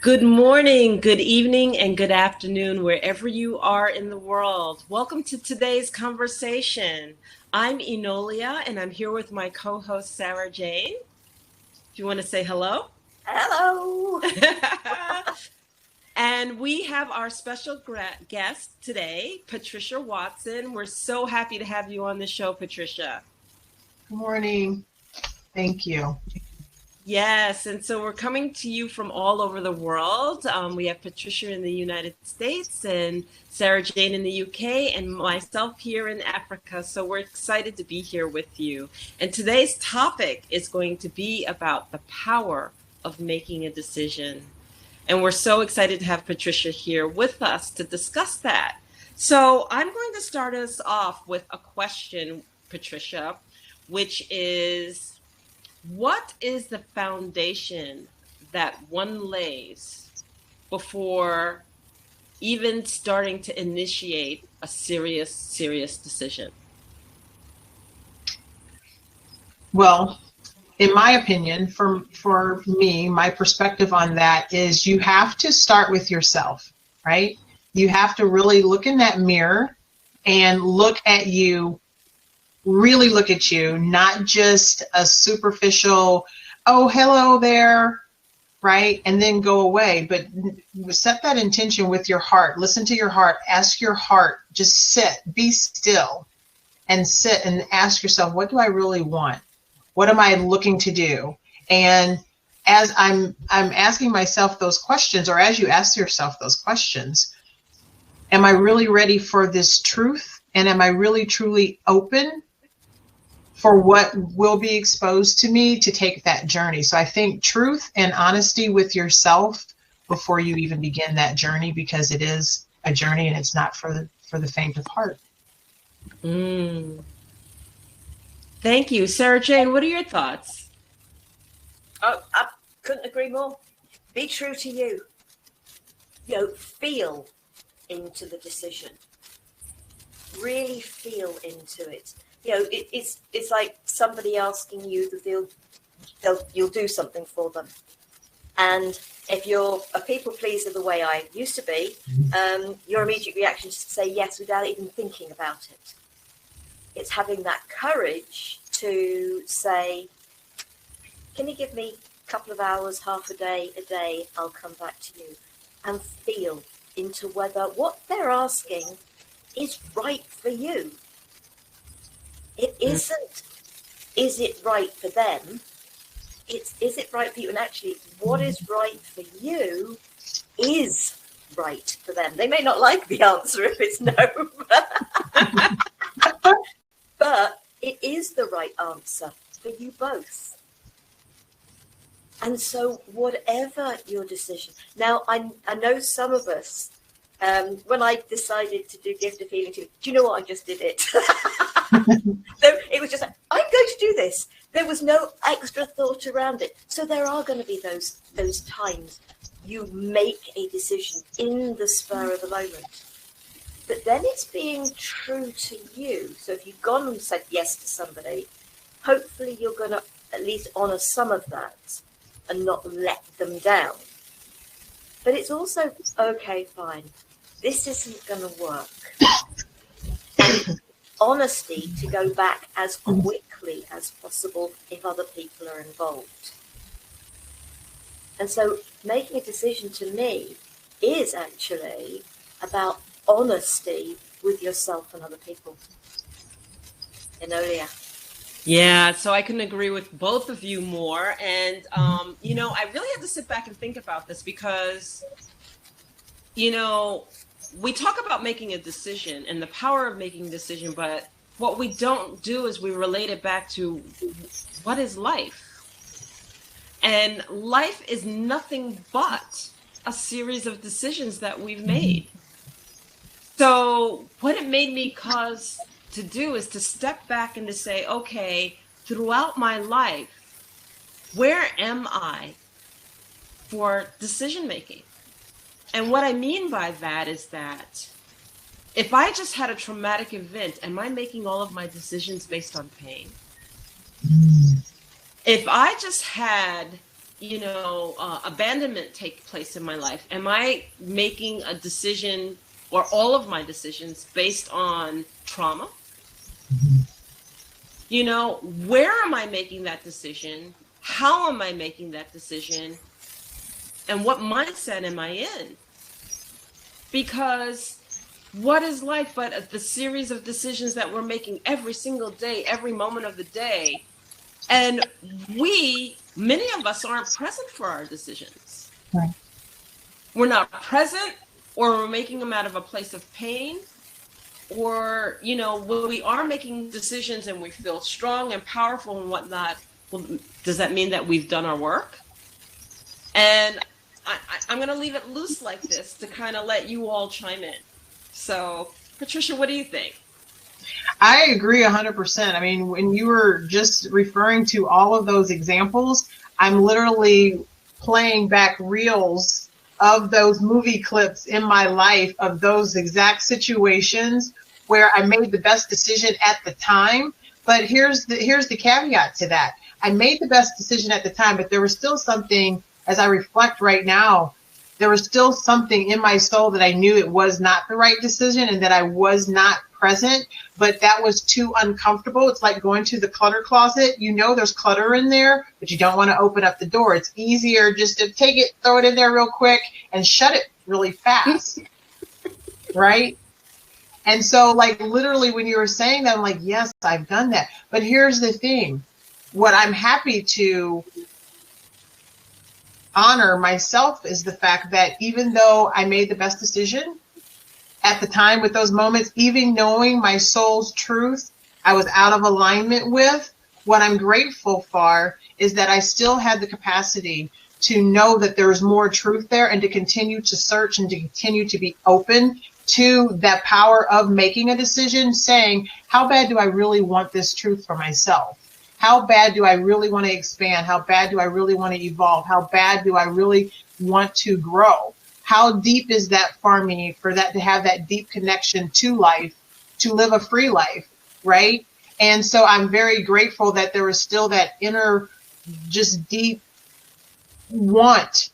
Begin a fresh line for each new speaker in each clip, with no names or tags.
Good morning, good evening, and good afternoon, wherever you are in the world. Welcome to today's conversation. I'm Enolia, and I'm here with my co-host, Sara Jane. Do you want to say hello?
Hello.
And we have our special guest today, Patricia Watson. We're so happy to have you on the show, Patricia.
Good morning. Thank you.
Yes, and so we're coming to you from all over the world. We have Patricia in the United States and Sara Jane in the UK and myself here in Africa. So we're excited to be here with you. And today's topic is going to be about the power of making a decision. And we're so excited to have Patricia here with us to discuss that. So I'm going to start us off with a question, Patricia, which is, what is the foundation that one lays before even starting to initiate a serious decision?
Well, in my opinion, for me, my perspective on that is you have to start with yourself, right? You have to really look in that mirror and look at you, really look at you, not just a superficial, oh, hello there, right? And then go away. But set that intention with your heart. Listen to your heart. Ask your heart. Just sit, be still, and sit and ask yourself, what do I really want? What am I looking to do? And as I'm asking myself those questions, or as you ask yourself those questions, am I really ready for this truth? And am I really truly open for what will be exposed to me to take that journey? So I think truth and honesty with yourself before you even begin that journey, because it is a journey and it's not for the faint of heart.
Thank you. Sara Jane, what are your thoughts?
Oh, I couldn't agree more. Be true to you. Feel into the decision. Really feel into it. It's like somebody asking you that you'll do something for them. And if you're a people pleaser the way I used to be, your immediate reaction is to say yes without even thinking about it. It's having that courage to say, can you give me a couple of hours, half a day, I'll come back to you, and feel into whether what they're asking is right for you. It isn't, is it right for them? It's, is it right for you? And actually, what is right for you is right for them. They may not like the answer if it's no, but it is the right answer for you both. And so whatever your decision. Now, I know some of us, when I decided to do gift of healing, do you know what? I just did it. So it was just like, I'm going to do this. There was no extra thought around it. So there are going to be those times you make a decision in the spur of the moment. But then it's being true to you. So if you've gone and said yes to somebody, hopefully you're going to at least honor some of that and not let them down. But it's also, okay, fine, this isn't going to work. And honesty to go back as quickly as possible if other people are involved. And so making a decision to me is actually about honesty with yourself and other people. Enolia.
Yeah, so I couldn't agree with both of you more. And, I really had to sit back and think about this because, we talk about making a decision and the power of making a decision, but what we don't do is we relate it back to what is life? And life is nothing but a series of decisions that we've made. So what it made me cause to do is to step back and to say, okay, throughout my life, where am I for decision making? And what I mean by that is that if I just had a traumatic event, am I making all of my decisions based on pain? If I just had abandonment take place in my life? Am I making a decision or all of my decisions based on trauma? Where am I making that decision? How am I making that decision? And what mindset am I in? Because what is life but the series of decisions that we're making every single day, every moment of the day? And many of us aren't present for our decisions.
Right.
We're not present, or we're making them out of a place of pain. Or, when we are making decisions and we feel strong and powerful and whatnot, well, does that mean that we've done our work? And I'm going to leave it loose like this to kind of let you all chime in. So, Patricia, what do you think?
I agree 100%. I mean, when you were just referring to all of those examples, I'm literally playing back reels of those movie clips in my life of those exact situations where I made the best decision at the time. But here's the caveat to that. I made the best decision at the time, but there was still something, as I reflect right now, there was still something in my soul that I knew it was not the right decision and that I was not present, but that was too uncomfortable. It's like going to the clutter closet. There's clutter in there, but you don't want to open up the door. It's easier just to take it, throw it in there real quick and shut it really fast. Right? And so like literally when you were saying that, I'm like, yes, I've done that. But here's the thing. What I'm happy to honor myself is the fact that even though I made the best decision at the time with those moments, even knowing my soul's truth, I was out of alignment with, what I'm grateful for is that I still had the capacity to know that there was more truth there and to continue to search and to continue to be open to that power of making a decision, saying, how bad do I really want this truth for myself? How bad do I really want to expand? How bad do I really want to evolve? How bad do I really want to grow? How deep is that for me, for that to have that deep connection to life, to live a free life, right? And so I'm very grateful that there was still that inner, just deep want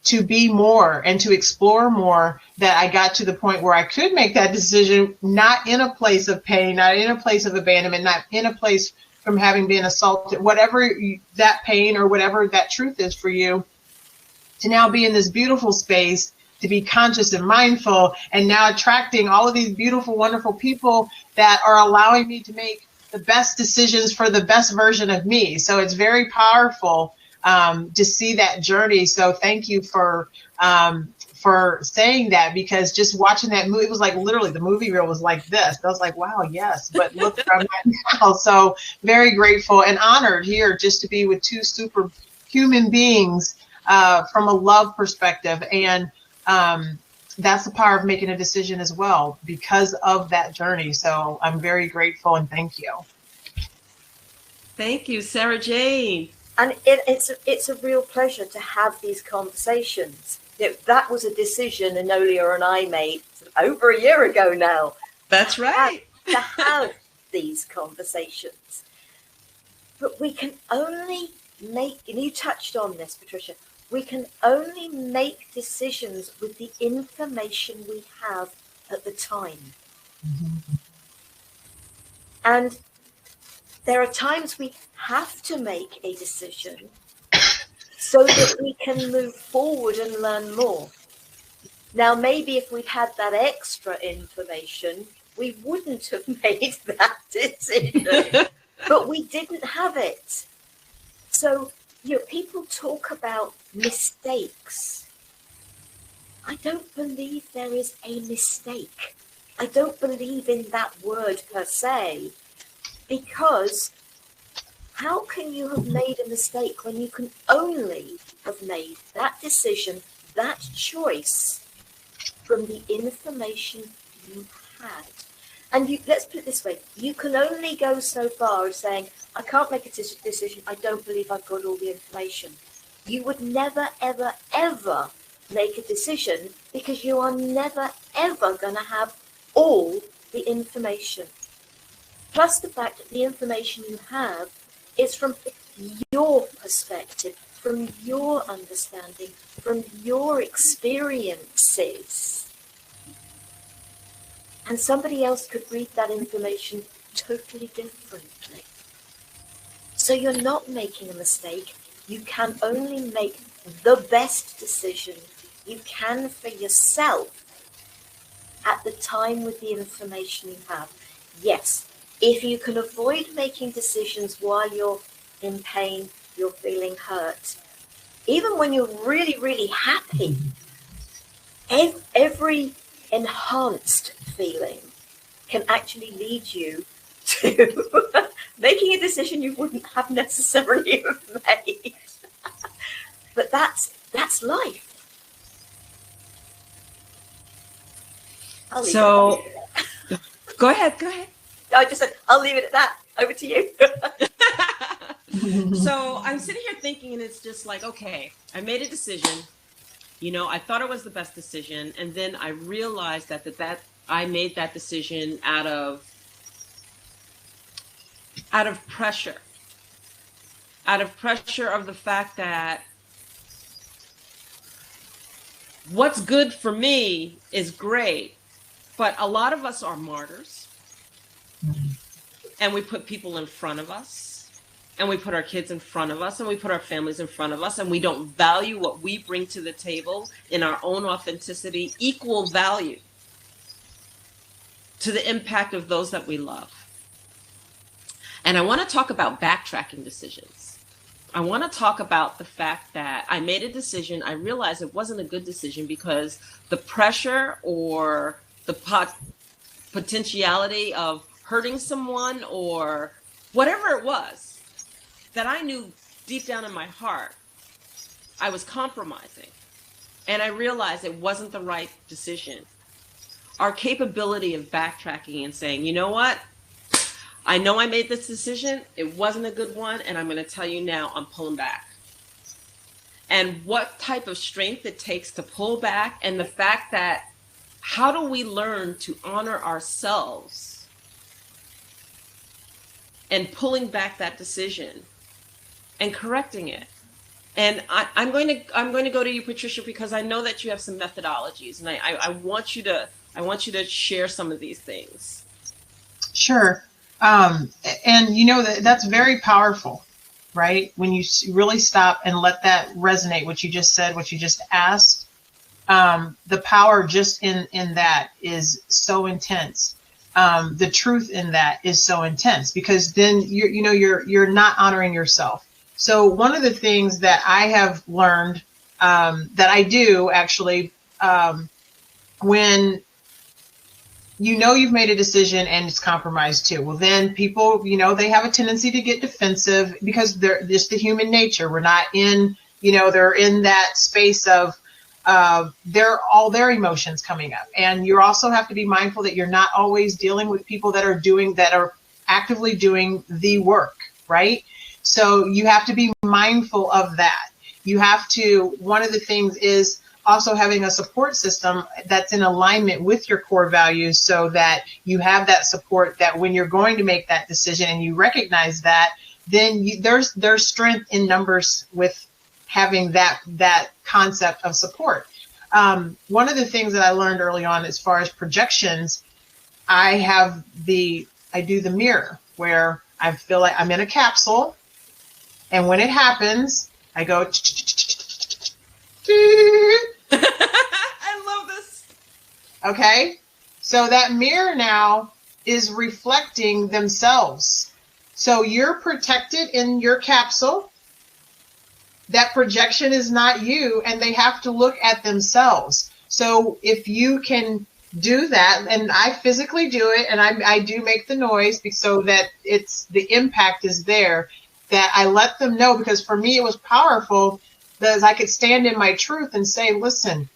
to be more and to explore more, that I got to the point where I could make that decision, not in a place of pain, not in a place of abandonment, not in a place from having been assaulted, whatever that pain or whatever that truth is for you, to now be in this beautiful space, to be conscious and mindful, and now attracting all of these beautiful, wonderful people that are allowing me to make the best decisions for the best version of me. So it's very powerful to see that journey. So thank you for saying that, because just watching that movie, it was like literally the movie reel was like this. I was like, wow, yes, but look where I'm at now. So very grateful and honored here just to be with two super human beings from a love perspective. And that's the power of making a decision as well because of that journey. So I'm very grateful and thank you.
Thank you, Sara Jane.
And it's a real pleasure to have these conversations. That was a decision Enolia and I made over a year ago now.
That's right.
To have these conversations. But we can only make, and you touched on this, Patricia, we can only make decisions with the information we have at the time. Mm-hmm. And there are times we have to make a decision so that we can move forward and learn more. Now, maybe if we'd had that extra information, we wouldn't have made that decision, but we didn't have it. So, people talk about mistakes. I don't believe there is a mistake. I don't believe in that word per se, because how can you have made a mistake when you can only have made that decision, that choice from the information you had? And let's put it this way, you can only go so far as saying, I can't make a decision, I don't believe I've got all the information. You would never, ever, ever make a decision because you are never, ever going to have all the information. Plus the fact that the information you have is from your perspective, from your understanding, from your experiences. And somebody else could read that information totally differently. So you're not making a mistake. You can only make the best decision you can for yourself at the time with the information you have. Yes, if you can avoid making decisions while you're in pain, you're feeling hurt, even when you're really, really happy, every enhanced feeling can actually lead you to making a decision you wouldn't have necessarily made. But that's life.
So go ahead.
I just said, I'll leave it at that. Over to you.
So I'm sitting here thinking, and it's just like, okay, I made a decision. You know, I thought it was the best decision. And then I realized that I made that decision out of pressure of the fact that what's good for me is great, but a lot of us are martyrs, and we put people in front of us, and we put our kids in front of us, and we put our families in front of us, and we don't value what we bring to the table in our own authenticity, equal value to the impact of those that we love. And I want to talk about backtracking decisions. I want to talk about the fact that I made a decision. I realized it wasn't a good decision because the pressure or the potentiality of hurting someone or whatever it was that I knew deep down in my heart, I was compromising. And I realized it wasn't the right decision. Our capability of backtracking and saying, you know what? I know I made this decision. It wasn't a good one. And I'm going to tell you now, I'm pulling back. And what type of strength it takes to pull back, and the fact that how do we learn to honor ourselves and pulling back that decision and correcting it. And I'm going to go to you, Patricia, because I know that you have some methodologies, and I want you to share some of these things.
Sure. And you know that's very powerful, right? When you really stop and let that resonate, what you just said, what you just asked, the power just in that is so intense. The truth in that is so intense, because then you're not honoring yourself. So one of the things that I have learned, that I do actually, when you've made a decision and it's compromised too. Well, then people, they have a tendency to get defensive because they're just the human nature. We're not in, they're in that space of all their emotions coming up. And you also have to be mindful that you're not always dealing with people that are actively doing the work, right? So you have to be mindful of that. You have to, one of the things is also having a support system that's in alignment with your core values, so that you have that support, that when you're going to make that decision and you recognize that, then there's strength in numbers with having that concept of support. One of the things that I learned early on as far as projections, I do the mirror, where I feel like I'm in a capsule, and when it happens, I go
I love this.
Okay, so that mirror now is reflecting themselves. So you're protected in your capsule. That projection is not you, and they have to look at themselves. So if you can do that, and I physically do it, and I do make the noise so that the impact is there, that I let them know, because for me it was powerful, because I could stand in my truth and say, listen,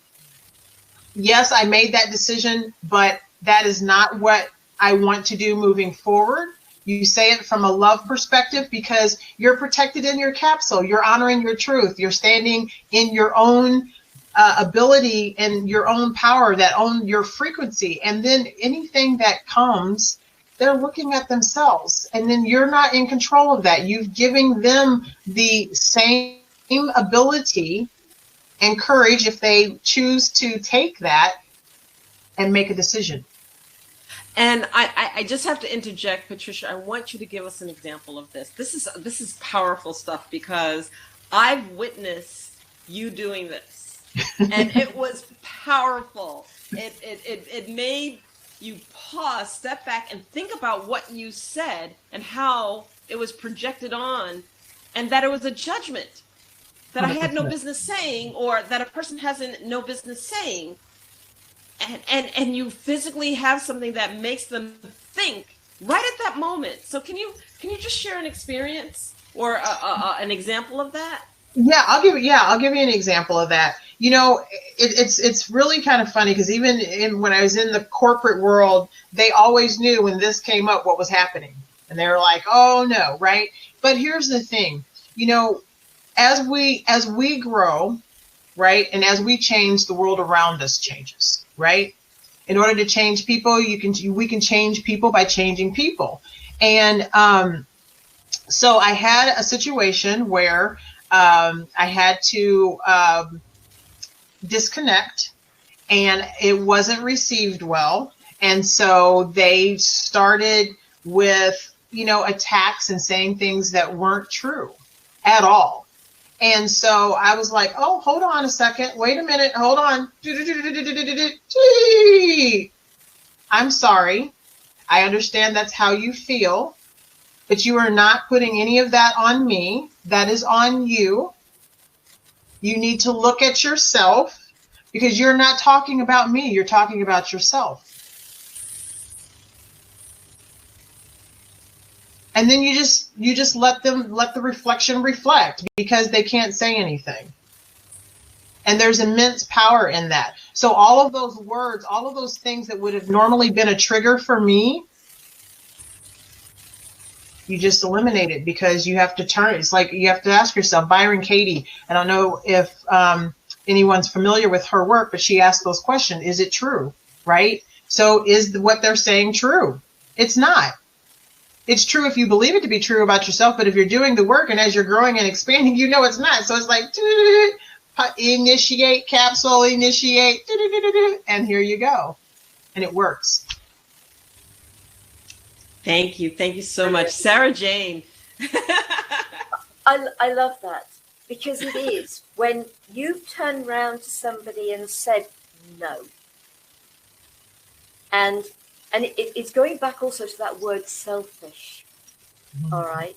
yes, I made that decision, but that is not what I want to do moving forward. You say it from a love perspective because you're protected in your capsule. You're honoring your truth. You're standing in your own ability and your own power, your frequency. And then anything that comes, they're looking at themselves. And then you're not in control of that. You've given them the same ability and courage if they choose to take that and make a decision.
And I just have to interject, Patricia. I want you to give us an example of this. This is powerful stuff, because I've witnessed you doing this, and it was powerful. It made you pause, step back, and think about what you said and how it was projected on, and that it was a judgment that I had no
100%.
business saying, or that a person hasn't no business saying. And you physically have something that makes them think right at that moment. So can you just share an experience or an example of that?
Yeah, I'll give you an example of that. You know, it's really kind of funny, because even when I was in the corporate world, they always knew when this came up what was happening, and they were like, "Oh no," right? But here's the thing, you know, as we grow, right, and as we change, the world around us changes, right? In order to change people, we can change people by changing people. And so I had a situation where I had to disconnect, and it wasn't received well. And so they started with, you know, attacks and saying things that weren't true at all. And so I was like, oh, hold on a second. Wait a minute. Hold on. I'm sorry. I understand that's how you feel, but you are not putting any of that on me. That is on you. You need to look at yourself, because you're not talking about me. You're talking about yourself. And then you just let the reflection reflect, because they can't say anything. And there's immense power in that. So all of those words, all of those things that would have normally been a trigger for me, you just eliminate it, because you have to turn. It's like you have to ask yourself, Byron Katie, I don't know if anyone's familiar with her work, but she asked those questions. Is it true? Right? So is what they're saying true? It's not. It's true if you believe it to be true about yourself, but if you're doing the work and as you're growing and expanding, you know it's not. So it's like, initiate, capsule, initiate, and here you go. And it works.
Thank you so much, Sara Jane.
I love that, because it is when you've turned around to somebody and said no, and it's going back also to that word selfish. All right.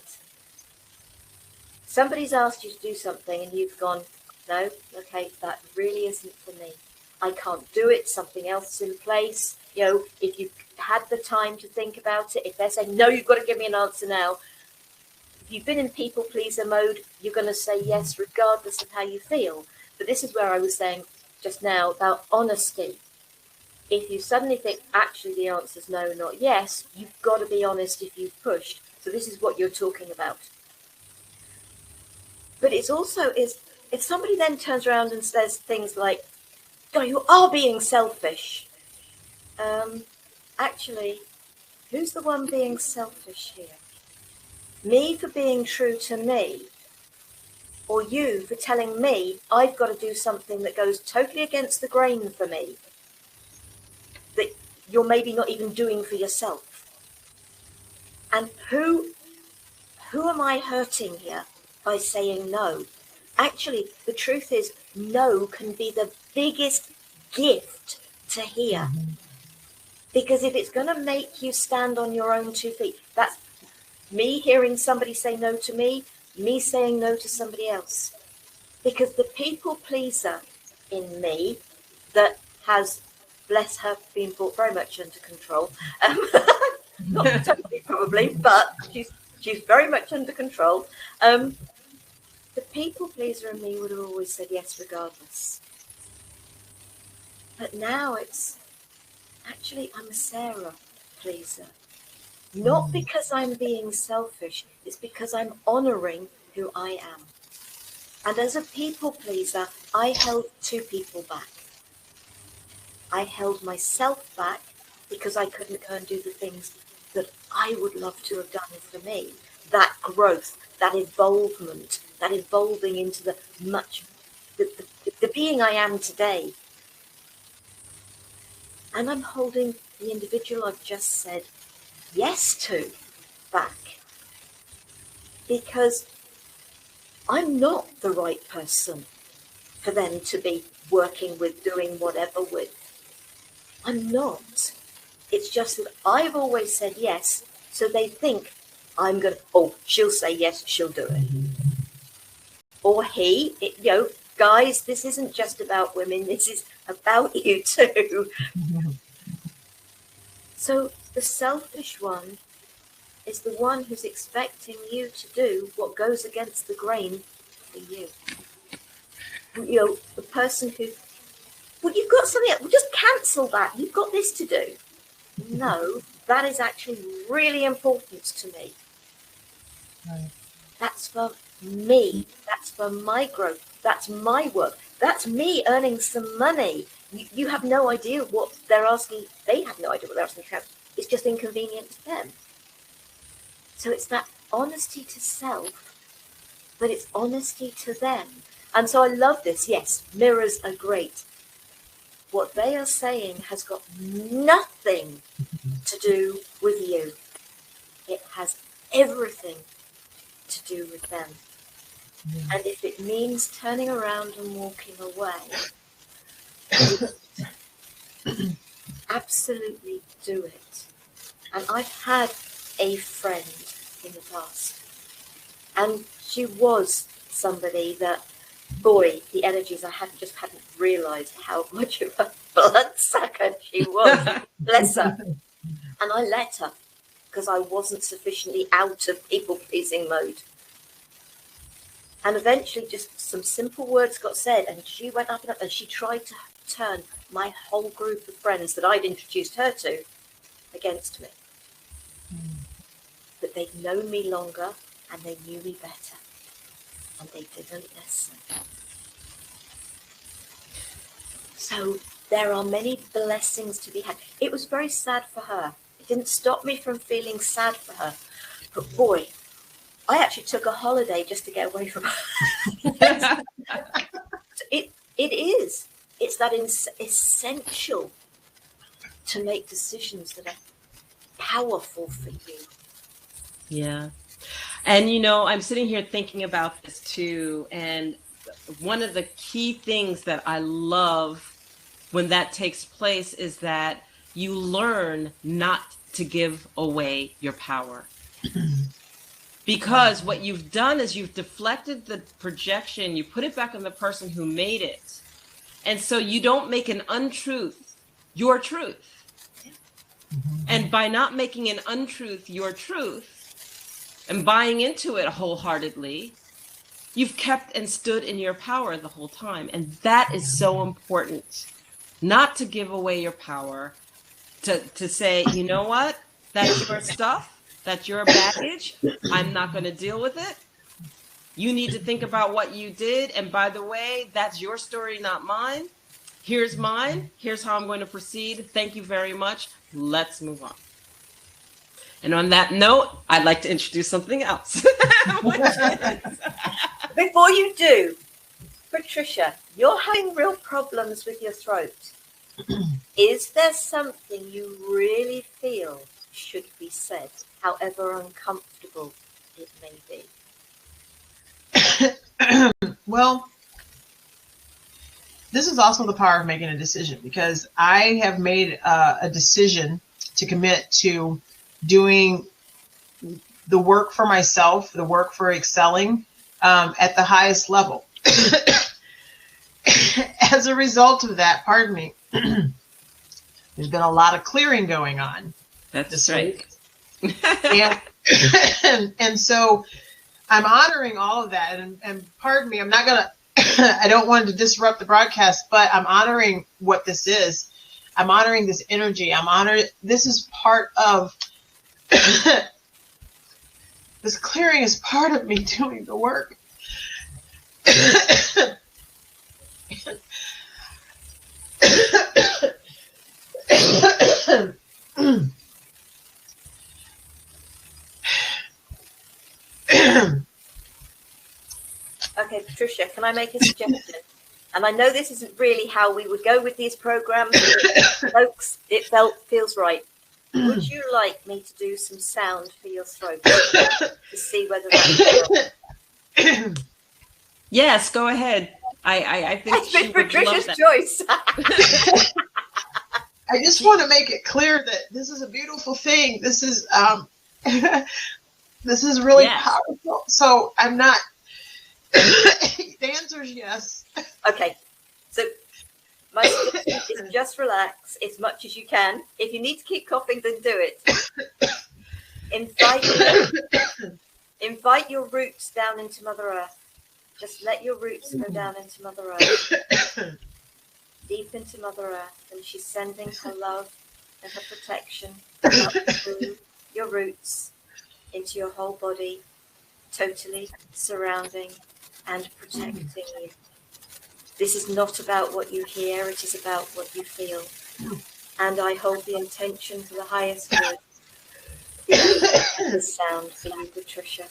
Somebody's asked you to do something and you've gone, no, okay, that really isn't for me. I can't do it. Something else is in place. You know, if you've had the time to think about it, if they're saying, no, you've got to give me an answer now. If you've been in people pleaser mode, you're going to say yes, regardless of how you feel. But this is where I was saying just now about honesty. If you suddenly think, actually, the answer's no, not yes, you've got to be honest if you've pushed. So this is what you're talking about. But it's also, if somebody then turns around and says things like, oh, you are being selfish. Actually, who's the one being selfish here? Me for being true to me, or you for telling me I've got to do something that goes totally against the grain for me, that you're maybe not even doing for yourself? And who am I hurting here by saying no? Actually, the truth is, no can be the biggest gift to hear. Because if it's going to make you stand on your own 2 feet, that's me hearing somebody say no to me saying no to somebody else. Because the people pleaser in me that has, bless her, been brought very much under control. Not totally probably, but she's very much under control. The people pleaser in me would have always said yes regardless. But now it's, actually, I'm a Sarah pleaser. Not because I'm being selfish, it's because I'm honouring who I am. And as a people pleaser, I held 2 people back. I held myself back because I couldn't go and do the things that I would love to have done for me. that growth, that evolvement, that evolving into the being I am today. And I'm holding the individual I've just said yes to back, because I'm not the right person for them to be working with, doing whatever with. I'm not. It's just that I've always said yes, so they think I'm going to, oh, she'll say yes, she'll do it. Or he, guys, this isn't just about women, this is about you too. So the selfish one is the one who's expecting you to do what goes against the grain for you. The person who, well, you've got something else, well, just cancel that, you've got this to do. No, that is actually really important to me.
Right.
That's for me. That's for my growth. That's my work. That's me earning some money. You have no idea what they're asking. They have no idea what they're asking. It's just inconvenient to them. So it's that honesty to self, but it's honesty to them. And so I love this. Yes, mirrors are great. What they are saying has got nothing to do with you. It has everything to do with them. And if it means turning around and walking away, absolutely do it. And I've had a friend in the past, and she was somebody that, boy, the energies, I hadn't realised how much of a bloodsucker she was. Bless her. And I let her, because I wasn't sufficiently out of people-pleasing mode. And eventually just some simple words got said, and she went up and she tried to turn my whole group of friends that I'd introduced her to against me. But they'd known me longer and they knew me better. And they didn't listen. So there are many blessings to be had. It was very sad for her. It didn't stop me from feeling sad for her. But boy, I actually took a holiday just to get away from her. It is. It's that essential to make decisions that are powerful for you.
Yeah. And, I'm sitting here thinking about this too. And one of the key things that I love when that takes place is that you learn not to give away your power. Because what you've done is you've deflected the projection, you put it back on the person who made it. And so you don't make an untruth your truth. And by not making an untruth your truth and buying into it wholeheartedly, you've kept and stood in your power the whole time. And that is so important. Not to give away your power, to say, you know what, that's your stuff. That's your baggage. I'm not going to deal with it. You need to think about what you did. And by the way, that's your story, not mine. Here's mine. Here's how I'm going to proceed. Thank you very much. Let's move on. And on that note, I'd like to introduce something else.
Before you do, Patricia, you're having real problems with your throat. Is there something you really feel should be said, however uncomfortable it may be?
Well, this is also the power of making a decision, because I have made a decision to commit to doing the work for myself, the work for excelling at the highest level. As a result of that, pardon me, there's been a lot of clearing going on.
That's right.
And so I'm honoring all of that. And pardon me, I'm not going to, I don't want to disrupt the broadcast, but I'm honoring what this is. I'm honoring this energy. This is part of, this clearing is part of me doing the work.
Okay, Patricia, can I make a suggestion? And I know this isn't really how we would go with these programs, but folks, it feels right. Would you like me to do some sound for your throat to see whether that's
Yes, go ahead. I think
it's been
she would love
Patricia's
that.
choice.
I just want to make it clear that this is a beautiful thing. This is this is really powerful. So I'm not. The answer is yes.
Okay, so my suggestion is just relax as much as you can. If you need to keep coughing, then do it. Invite your roots down into Mother Earth. Just let your roots go down into Mother Earth, deep into Mother Earth, and she's sending her love and her protection up through your roots into your whole body, totally surrounding and protecting you. This is not about what you hear, it is about what you feel. And I hold the intention for the highest good. This sound for you, Patricia.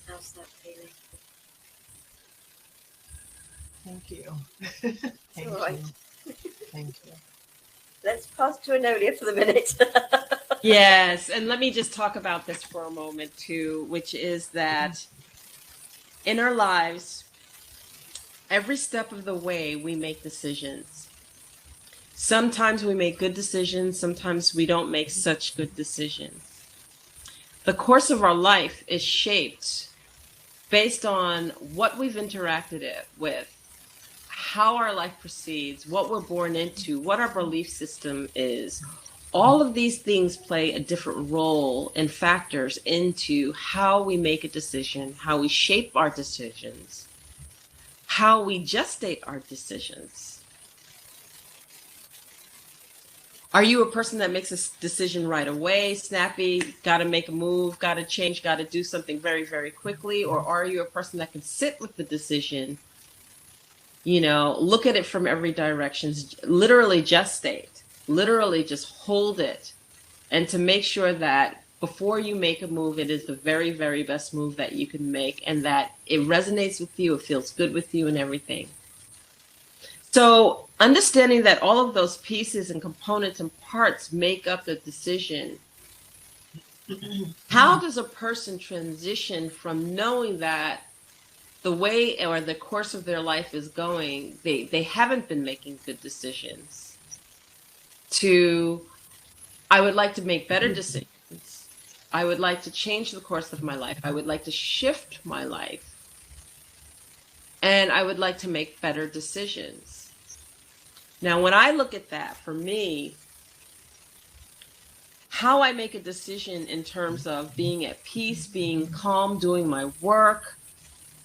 How's that feeling?
Thank you.
Thank you. Right.
Thank you.
Let's pass to Enolia for the minute.
Yes, and let me just talk about this for a moment too, which is that in our lives, every step of the way, we make decisions. Sometimes we make good decisions, sometimes we don't make such good decisions. The course of our life is shaped based on what we've interacted with, how our life proceeds, what we're born into, what our belief system is. All of these things play a different role and factors into how we make a decision, how we shape our decisions, how we gestate our decisions. Are you a person that makes a decision right away, snappy, got to make a move, got to change, got to do something very, very quickly? Or are you a person that can sit with the decision, you know, look at it from every direction, literally gestate, literally just hold it, and to make sure that before you make a move, it is the very, very best move that you can make and that it resonates with you, it feels good with you and everything. So understanding that all of those pieces and components and parts make up the decision, how does a person transition from knowing that the way or the course of their life is going, they haven't been making good decisions, to, I would like to make better decisions. I would like to change the course of my life. I would like to shift my life. And I would like to make better decisions. Now, when I look at that, for me, how I make a decision in terms of being at peace, being calm, doing my work,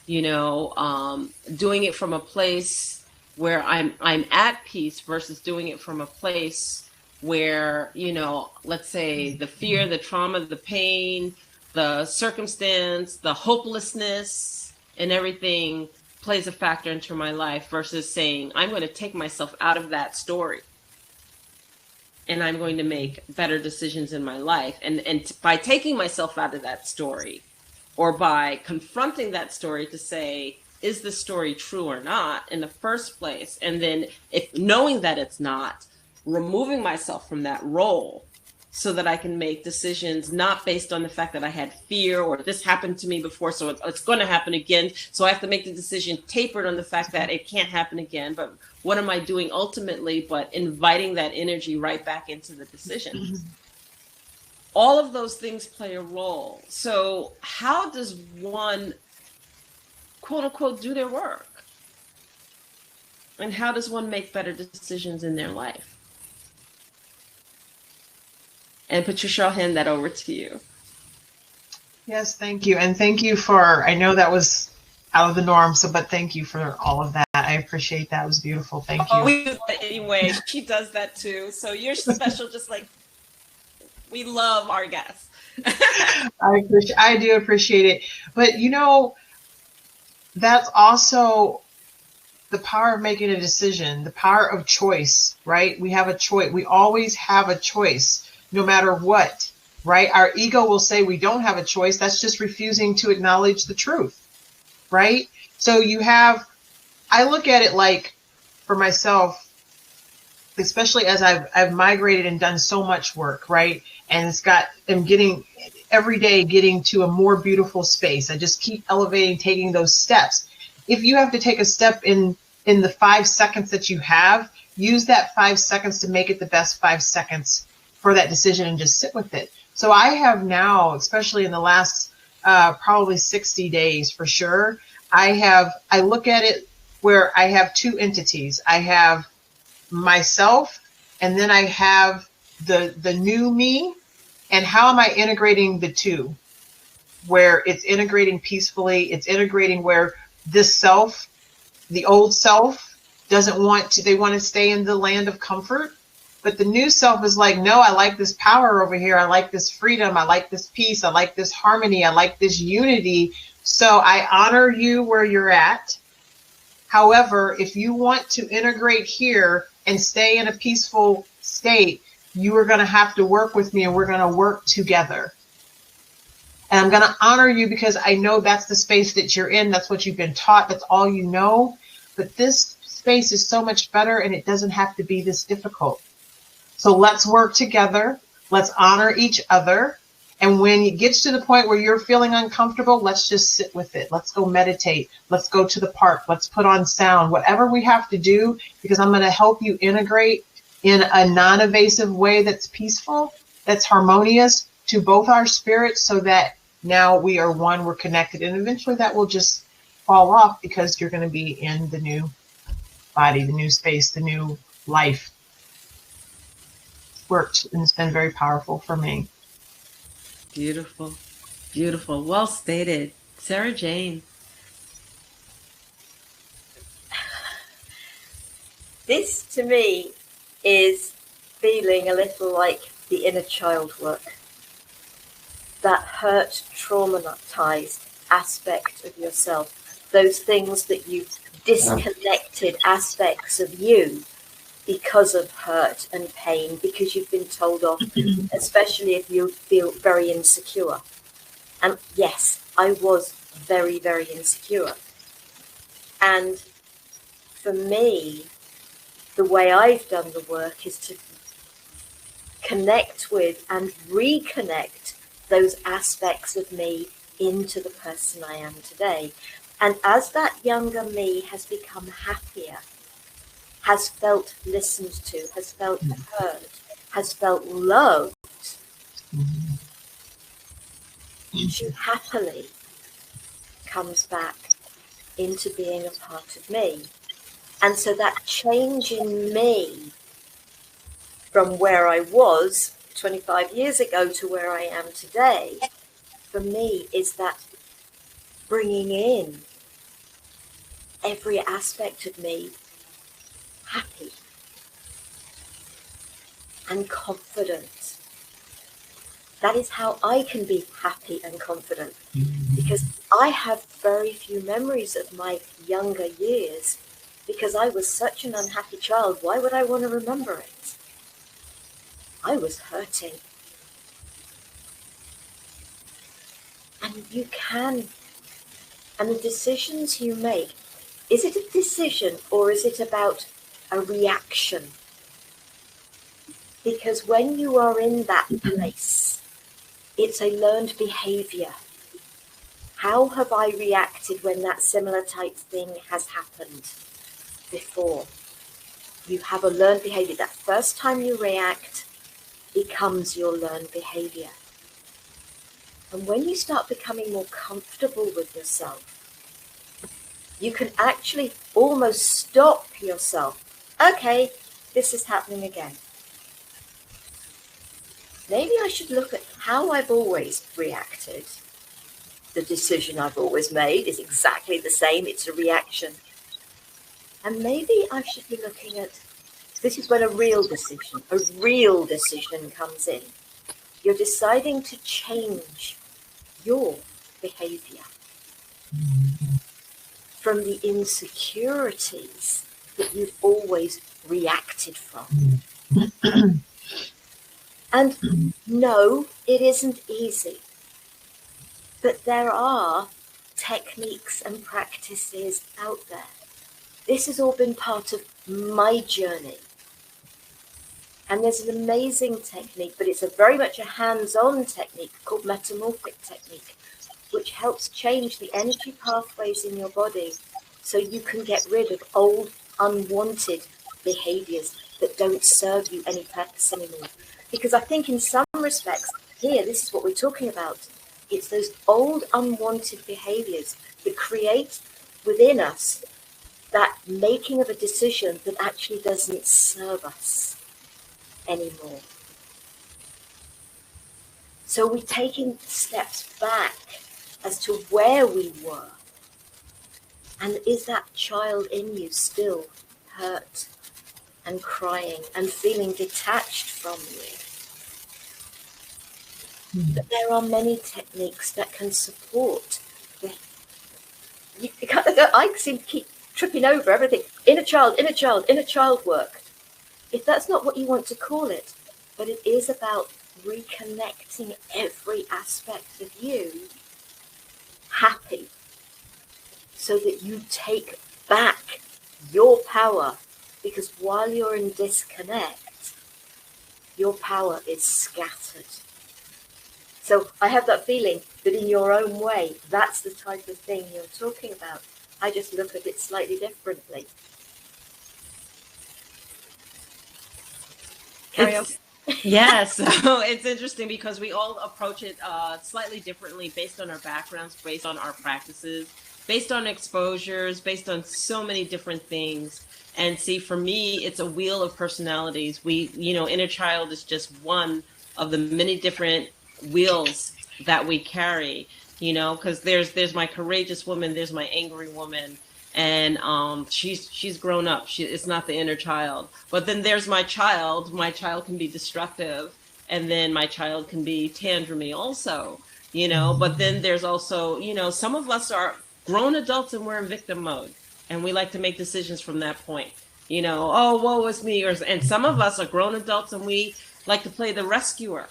you know, doing it from a place where I'm at peace versus doing it from a place where, you know, let's say the fear, the trauma, the pain, the circumstance, the hopelessness, and everything plays a factor into my life versus saying, I'm going to take myself out of that story and I'm going to make better decisions in my life. And by taking myself out of that story, or by confronting that story to say, is this story true or not in the first place? And then if knowing that it's not, removing myself from that role so that I can make decisions not based on the fact that I had fear or this happened to me before, so it's going to happen again. So I have to make the decision tapered on the fact that it can't happen again. But what am I doing ultimately but inviting that energy right back into the decision? All of those things play a role. So how does one, quote unquote, do their work? And how does one make better decisions in their life? And Patricia, I'll hand that over to you.
Yes, thank you. And thank you for, I know that was out of the norm, but thank you for all of that. I appreciate that. It was beautiful. Thank you.
We do that anyway. She does that too. So you're special, just like we love our guests.
I do appreciate it. But that's also the power of making a decision, the power of choice, right? We have a choice. We always have a choice, no matter what, right? Our ego will say we don't have a choice. That's just refusing to acknowledge the truth, right? So I look at it like, for myself, especially as I've migrated and done so much work, right? And I'm getting every day getting to a more beautiful space. I just keep elevating, taking those steps. If you have to take a step in the 5 seconds that you have, use that 5 seconds to make it the best 5 seconds for that decision and just sit with it. So I have now, especially in the last probably 60 days for sure, I look at it where I have two entities. I have myself, and then I have the new me, and how am I integrating the two, where it's integrating peacefully, it's integrating where this self, the old self, they want to stay in the land of comfort, but the new self is like, no, I like this power over here, I like this freedom, I like this peace, I like this harmony, I like this unity, so I honor you where you're at. However, if you want to integrate here and stay in a peaceful state, you are going to have to work with me, and we're going to work together. And I'm going to honor you because I know that's the space that you're in. That's what you've been taught. That's all you know. But this space is so much better, and it doesn't have to be this difficult. So let's work together. Let's honor each other. And when it gets to the point where you're feeling uncomfortable, let's just sit with it. Let's go meditate. Let's go to the park. Let's put on sound, whatever we have to do, because I'm going to help you integrate in a non-evasive way that's peaceful, that's harmonious to both our spirits, so that now we are one, we're connected. And eventually that will just fall off because you're going to be in the new body, the new space, the new life. It's worked, and it's been very powerful for me.
Beautiful. Beautiful. Well stated. Sara Jane.
This, to me, is feeling a little like the inner child work. That hurt, traumatized aspect of yourself. Those things that you've disconnected aspects of you because of hurt and pain, because you've been told off, especially if you feel very insecure. And yes, I was very, very insecure. And for me, the way I've done the work is to connect with and reconnect those aspects of me into the person I am today. And as that younger me has become happier, has felt listened to, has felt heard, has felt loved, she happily comes back into being a part of me. And so that change in me from where I was 25 years ago to where I am today, for me, is that bringing in every aspect of me happy and confident That is how I can be happy and confident, because I have very few memories of my younger years because I was such an unhappy child. Why would I want to remember it? I was hurting. And you can, and the decisions you make, is it a decision or is it about a reaction? Because when you are in that place, it's a learned behavior. How have I reacted when that similar type thing has happened before? You have a learned behavior. That first time you react becomes your learned behavior. And when you start becoming more comfortable with yourself, you can actually almost stop yourself. Okay, this is happening again. Maybe I should look at how I've always reacted. The decision I've always made is exactly the same. It's a reaction. And maybe I should be looking at, this is when a real decision comes in. You're deciding to change your behavior from the insecurities that you've always reacted from. And no, it isn't easy. But there are techniques and practices out there. This has all been part of my journey. And there's an amazing technique, but it's very much a hands-on technique called metamorphic technique, which helps change the energy pathways in your body so you can get rid of old, unwanted behaviors that don't serve you any purpose anymore. Because I think in some respects, here, this is what we're talking about. It's those old, unwanted behaviors that create within us that making of a decision that actually doesn't serve us anymore. So we're taking steps back as to where we were. And is that child in you still hurt and crying and feeling detached from you? But there are many techniques that can support. I seem to keep tripping over everything. Inner child work. If that's not what you want to call it, but it is about reconnecting every aspect of you happy so that you take back your power, because while you're in disconnect, your power is scattered. So I have that feeling that in your own way, that's the type of thing you're talking about. I just look at it slightly differently.
Yes, so it's interesting because we all approach it slightly differently based on our backgrounds, based on our practices, based on exposures, based on so many different things. And see, for me, it's a wheel of personalities. Inner child is just one of the many different wheels that we carry, because there's my courageous woman, there's my angry woman, and she's grown up. It's not the inner child. But then there's my child. My child can be destructive, and then my child can be tantrumy also, But then there's also, some of us are grown adults and we're in victim mode, and we like to make decisions from that point. Oh, woe is me. And some of us are grown adults and we like to play the rescuer.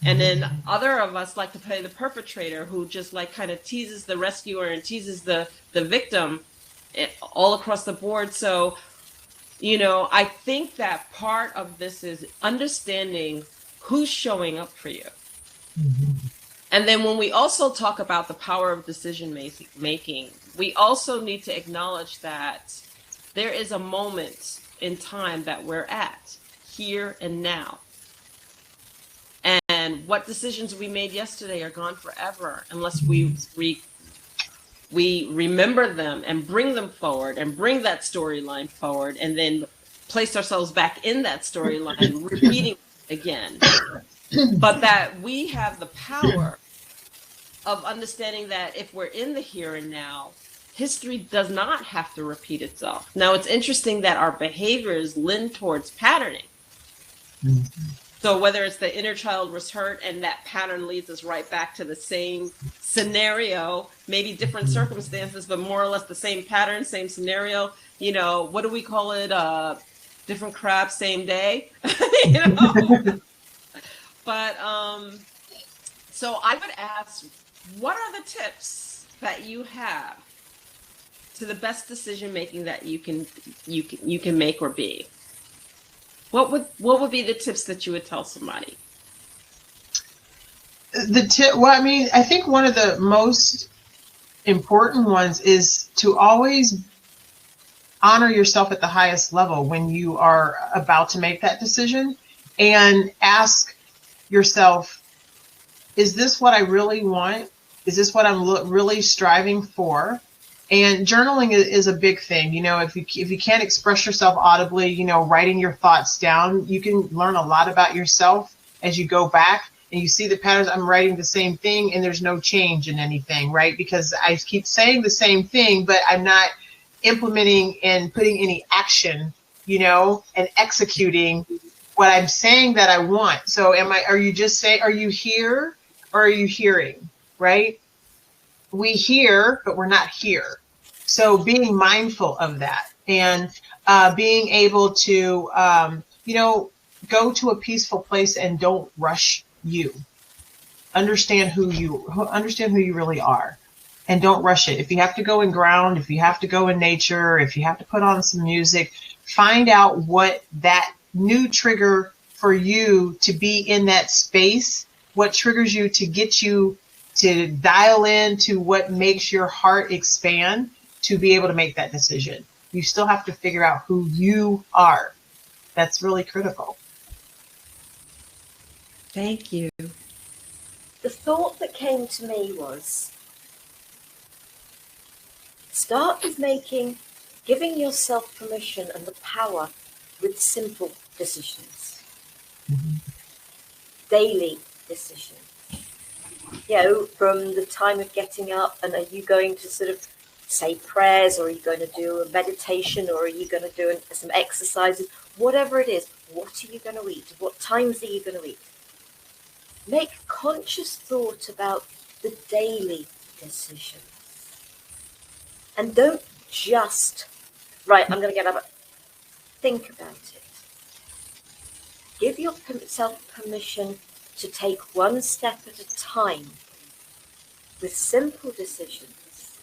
And then other of us like to play the perpetrator, who just kind of teases the rescuer and teases the victim all across the board. So, I think that part of this is understanding who's showing up for you. Mm-hmm. And then when we also talk about the power of decision making, we also need to acknowledge that there is a moment in time that we're at, here and now. And what decisions we made yesterday are gone forever unless we remember them and bring them forward and bring that storyline forward and then place ourselves back in that storyline, repeating it again. But that we have the power of understanding that if we're in the here and now, history does not have to repeat itself. Now, it's interesting that our behaviors lend towards patterning. Mm-hmm. So whether it's the inner child was hurt and that pattern leads us right back to the same scenario, maybe different circumstances, but more or less the same pattern, same scenario. You know, what do we call it? Different crap, same day. You know. But so I would ask, what are the tips that you have to the best decision making that you can make or be? What would be the tips that you would tell somebody?
Well, I mean, I think one of the most important ones is to always honor yourself at the highest level when you are about to make that decision, and ask yourself, is this what I really want? Is this what I'm really striving for? And journaling is a big thing. You know, if you can't express yourself audibly, you know, writing your thoughts down, you can learn a lot about yourself as you go back and you see the patterns. I'm writing the same thing and there's no change in anything, right? Because I keep saying the same thing, but I'm not implementing and putting any action, you know, and executing what I'm saying that I want. So are you here or are you hearing, right? We hear, but we're not here. So being mindful of that, and being able to, you know, go to a peaceful place and don't rush you. Understand who you really are, and don't rush it. If you have to go and ground, if you have to go in nature, if you have to put on some music, find out what that new trigger for you to be in that space, what triggers you to get you to dial in to what makes your heart expand to be able to make that decision. You still have to figure out who you are. That's really critical.
Thank you.
The thought that came to me was, start with giving yourself permission and the power with simple decisions. Mm-hmm. Daily decisions. You know, from the time of getting up, and are you going to sort of say prayers, or are you going to do a meditation, or are you going to do some exercises? Whatever it is, what are you going to eat? What times are you going to eat? Make conscious thought about the daily decisions. And don't just, right, I'm going to get up. Think about it. Give yourself permission to take one step at a time with simple decisions,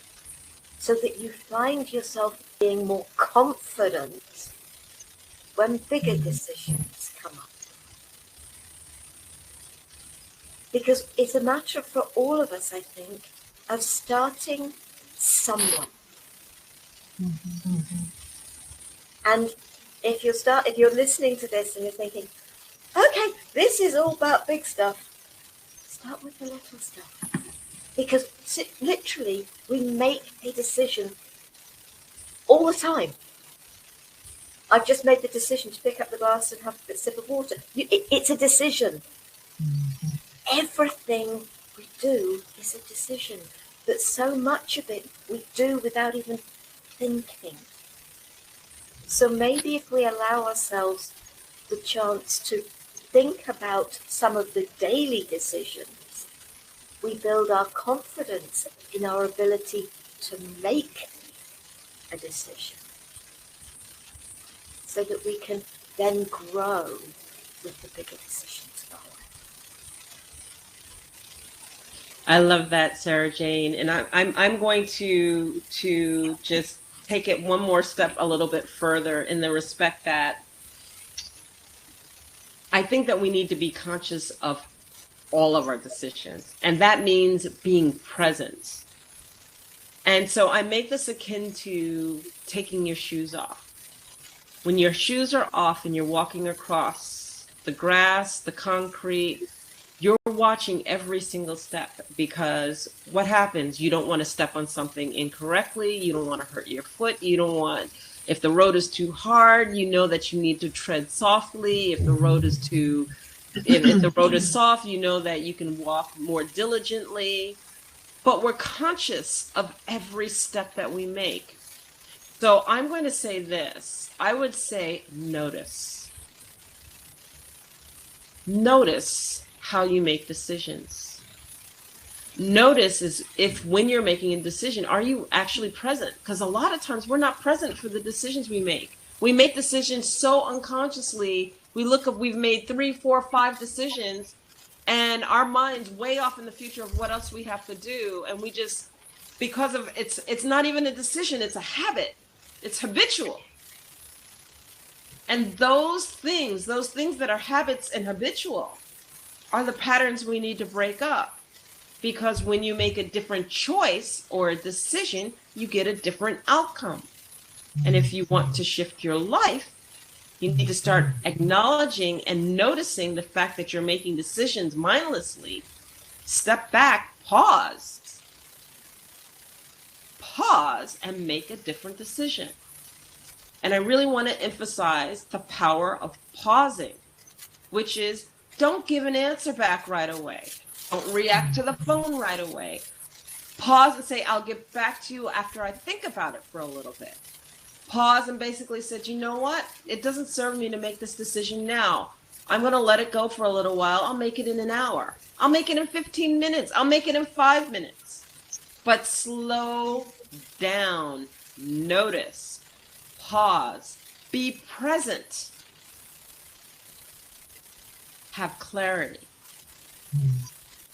so that you find yourself being more confident when bigger decisions come up. Because it's a matter for all of us, I think, of starting somewhere. Mm-hmm. And if you're listening to this and you're thinking, okay, this is all about big stuff, start with the little stuff. Because literally, we make a decision all the time. I've just made the decision to pick up the glass and have a sip of water. It's a decision. Mm-hmm. Everything we do is a decision. But so much of it we do without even thinking. So maybe if we allow ourselves the chance to think about some of the daily decisions, we build our confidence in our ability to make a decision, so that we can then grow with the bigger decisions of our life.
I love that, Sara Jane, and I'm going to just take it one more step a little bit further, in the respect that I think that we need to be conscious of all of our decisions, and that means being present. And so I make this akin to taking your shoes off. When your shoes are off and you're walking across the grass, the concrete, you're watching every single step, because what happens? You don't want to step on something incorrectly. You don't want to hurt your foot. You don't want, if the road is too hard, you know that you need to tread softly. If the road is if the road is soft, you know that you can walk more diligently. But we're conscious of every step that we make. So I'm going to say this. I would say notice. notice how you make decisions. Notice is if when you're making a decision, are you actually present? Because a lot of times we're not present for the decisions we make. We make decisions so unconsciously. We've made 3, 4, 5 decisions, and our mind's way off in the future of what else we have to do. And we just, because of it's not even a decision, it's a habit. It's habitual. And those things that are habits and habitual are the patterns we need to break up. Because when you make a different choice or a decision, you get a different outcome. And if you want to shift your life, you need to start acknowledging and noticing the fact that you're making decisions mindlessly. Step back, pause, and make a different decision. And I really want to emphasize the power of pausing, which is don't give an answer back right away. Don't react to the phone right away. Pause and say, I'll get back to you after I think about it for a little bit. Pause and basically said, you know what? It doesn't serve me to make this decision now. I'm going to let it go for a little while. I'll make it in an hour. I'll make it in 15 minutes. I'll make it in 5 minutes. But slow down. Notice. Pause. Be present. Have clarity.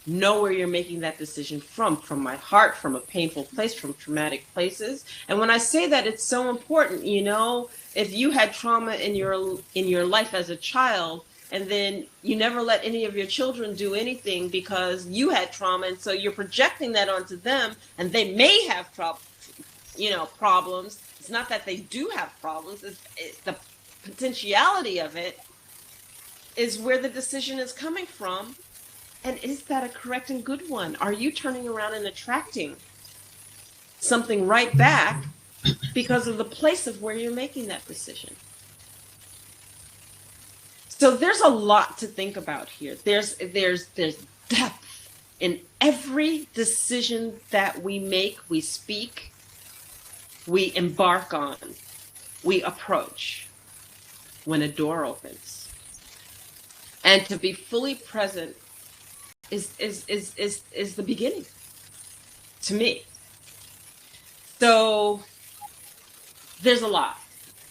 Know where you're making that decision from my heart, from a painful place, from traumatic places. And when I say that, it's so important. You know, if you had trauma in your life as a child, and then you never let any of your children do anything because you had trauma, and so you're projecting that onto them, and they may have problems. It's not that they do have problems. It's the potentiality of it is where the decision is coming from. And is that a correct and good one? Are you turning around and attracting something right back because of the place of where you're making that decision? So there's a lot to think about here. There's depth in every decision that we make, we speak, we embark on, we approach when a door opens. And to be fully present is the beginning to me. So there's a lot.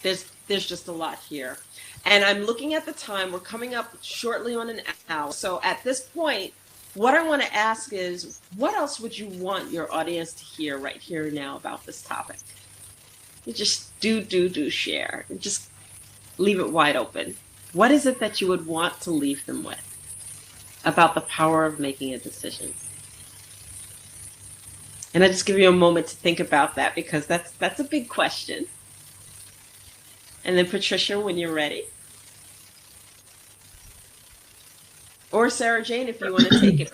There's just a lot here. And I'm looking at the time. We're coming up shortly on an hour. So at this point, what I want to ask is, what else would you want your audience to hear right here now about this topic? You just do share. And just leave it wide open. What is it that you would want to leave them with about the power of making a decision? And I just give you a moment to think about that, because that's a big question. And then Patricia, when you're ready. Or Sara Jane, if you want to take it.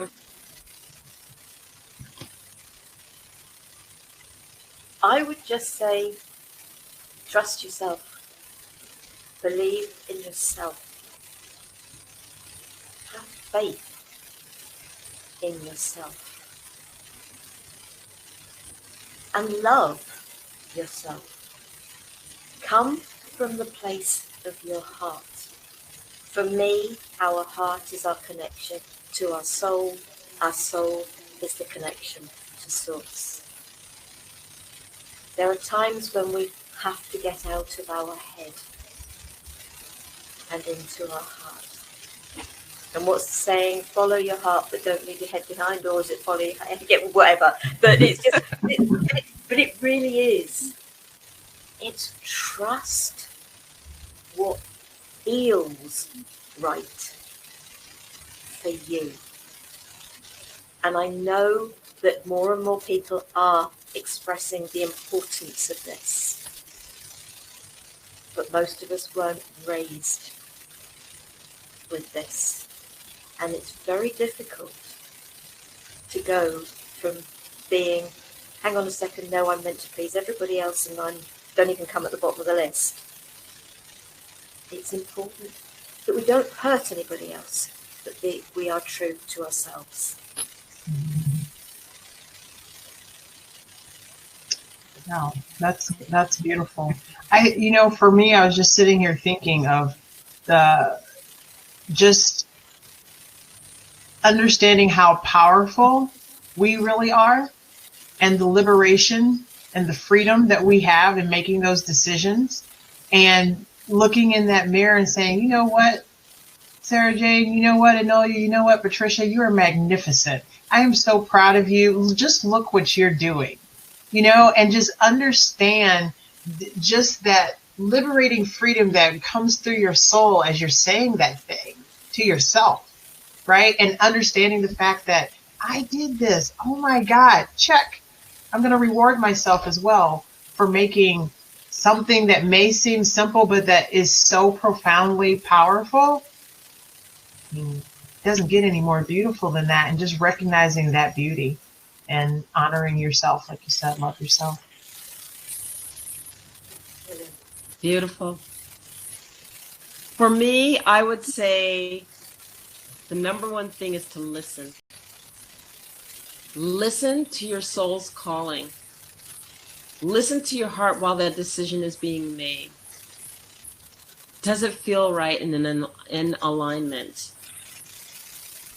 I would just say, trust yourself. Believe in yourself. Have faith in yourself. And love yourself. Come from the place of your heart. For me, our heart is our connection to our soul. Our soul is the connection to source. There are times when we have to get out of our head and into our heart. And what's the saying? Follow your heart, but don't leave your head behind, or is it follow your head? Whatever. But it's just, but it really is. It's trust what feels right for you. And I know that more and more people are expressing the importance of this. But most of us weren't raised with this. And it's very difficult to go from being, hang on a second, no, I'm meant to please everybody else and I don't even come at the bottom of the list. It's important that we don't hurt anybody else, but we are true to ourselves.
Wow, that's beautiful. For me, I was just sitting here thinking of just understanding how powerful we really are, and the liberation and the freedom that we have in making those decisions, and looking in that mirror and saying, you know what, Sara Jane, you know what, Enolia, you know what, Patricia, you are magnificent. I am so proud of you. Just look what you're doing, and just understand just that liberating freedom that comes through your soul as you're saying that thing to yourself, right? And understanding the fact that I did this. Oh my God, check. I'm going to reward myself as well for making something that may seem simple, but that is so profoundly powerful. It doesn't get any more beautiful than that. And just recognizing that beauty and honoring yourself, like you said, love yourself.
Beautiful. For me, I would say the number one thing is to listen. Listen to your soul's calling. Listen to your heart while that decision is being made. Does it feel right and in alignment?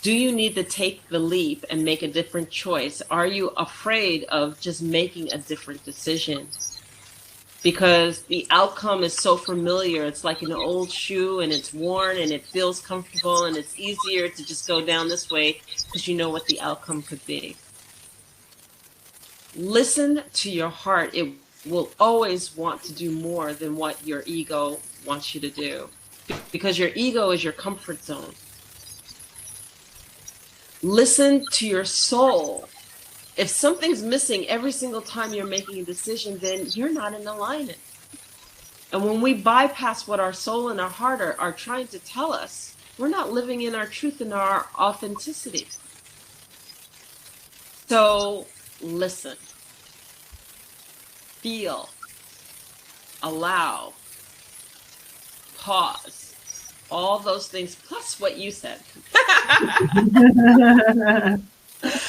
Do you need to take the leap and make a different choice? Are you afraid of just making a different decision? Because the outcome is so familiar. It's like an old shoe and it's worn and it feels comfortable, and it's easier to just go down this way because you know what the outcome could be. Listen to your heart. It will always want to do more than what your ego wants you to do, because your ego is your comfort zone. Listen to your soul. If something's missing every single time you're making a decision, then you're not in alignment. And when we bypass what our soul and our heart are trying to tell us, we're not living in our truth and our authenticity. So listen, feel, allow, pause, all those things, plus what you said.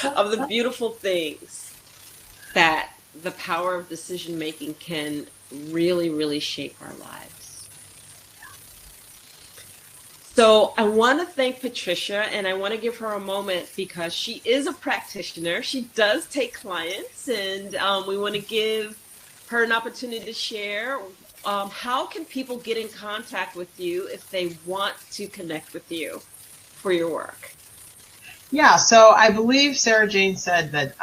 Of the beautiful things that the power of decision making can really, really shape our lives. So I want to thank Patricia, and I want to give her a moment because she is a practitioner. She does take clients, and we want to give her an opportunity to share. How can people get in contact with you if they want to connect with you for your work?
Yeah, so I believe Sara Jane said that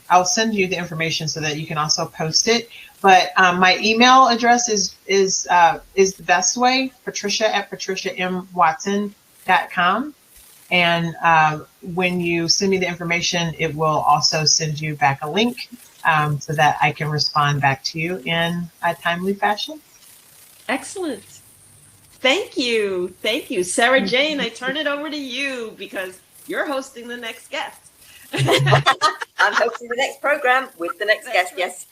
I'll send you the information so that you can also post it. But my email address is the best way, patricia@patriciamwatson.com. And when you send me the information, it will also send you back a link so that I can respond back to you in a timely fashion.
Excellent. Thank you. Thank you. Sara Jane, I turn it over to you because you're hosting the next guest.
I'm hosting the next program with the next guest, yes.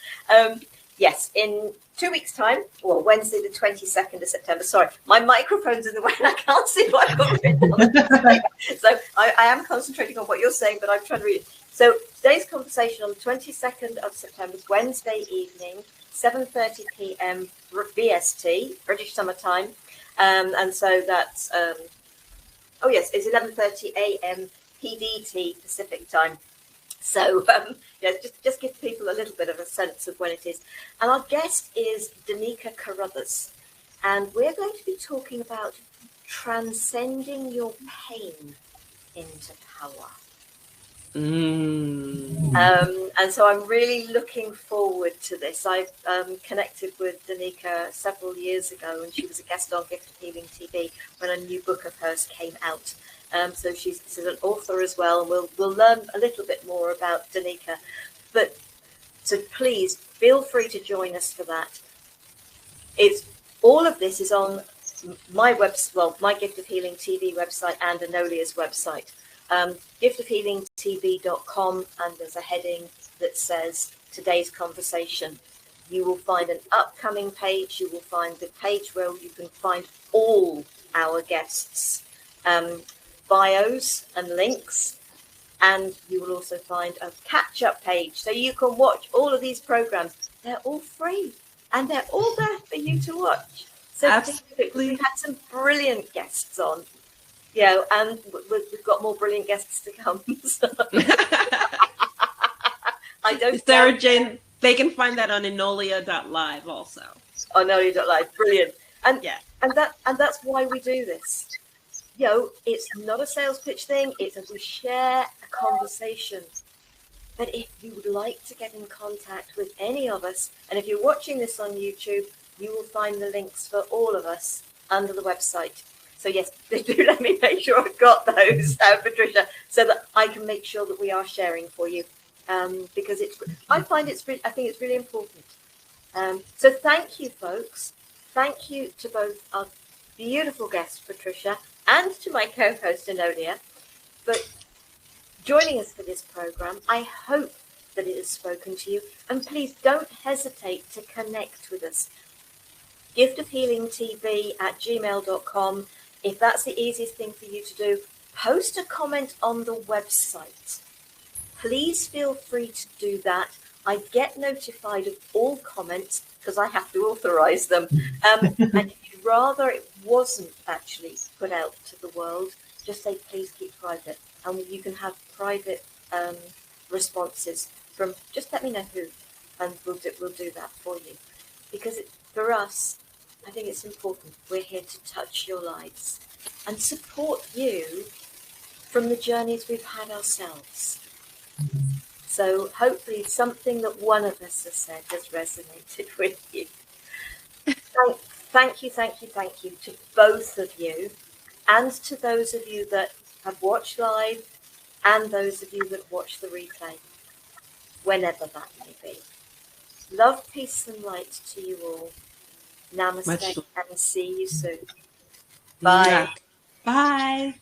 Yes, in 2 weeks' time, well, Wednesday, the 22nd of September. Sorry, my microphone's in the way and I can't see what I've got written on the So I am concentrating on what you're saying, but I'm trying to read it. So today's conversation on the 22nd of September is Wednesday evening, 7:30 p.m. BST, British Summer Time. And so that's, it's 11:30 a.m. PDT, Pacific Time. So, just give people a little bit of a sense of when it is. And our guest is Danica Carruthers. And we're going to be talking about transcending your pain into power. And so I'm really looking forward to this. I connected with Danica several years ago, and she was a guest on Gift of Healing TV when a new book of hers came out. So she's an author as well, and we'll learn a little bit more about Danica. But so please feel free to join us for that. All of this is on my website, well, my Gift of Healing TV website and Enolia's website, giftofhealingtv.com, and there's a heading that says today's conversation. You will find an upcoming page. You will find the page where you can find all our guests' bios and links, and you will also find a catch-up page so you can watch all of these programs. They're all free and they're all there for you to watch. So we've had some brilliant guests on. And we've got more brilliant guests to come. So. I don't.
Sara Jane, they can find that on enolia.live also.
Enolia.live, brilliant. And
yeah,
and that's why we do this. It's not a sales pitch thing. It's we share a conversation. But if you would like to get in contact with any of us, and if you're watching this on YouTube, you will find the links for all of us under the website. So yes, do let me make sure I've got those, Patricia, so that I can make sure that we are sharing for you. Because I think it's really important. So thank you, folks. Thank you to both our beautiful guests, Patricia, and to my co-host, Enolia, for joining us for this program. I hope that it has spoken to you, and please don't hesitate to connect with us. giftofhealingtv@gmail.com. If that's the easiest thing for you to do, post a comment on the website. Please feel free to do that. I get notified of all comments because I have to authorize them. And if you'd rather it wasn't actually put out to the world, just say, please keep private. And you can have private responses from, just let me know who, and we'll do that for you. Because for us, I think it's important. We're here to touch your lives and support you from the journeys we've had ourselves. So hopefully something that one of us has said has resonated with you. Thank you to both of you, and to those of you that have watched live and those of you that watch the replay, whenever that may be. Love, peace and light to you all. Namaste and see you soon. Bye.
Yeah. Bye.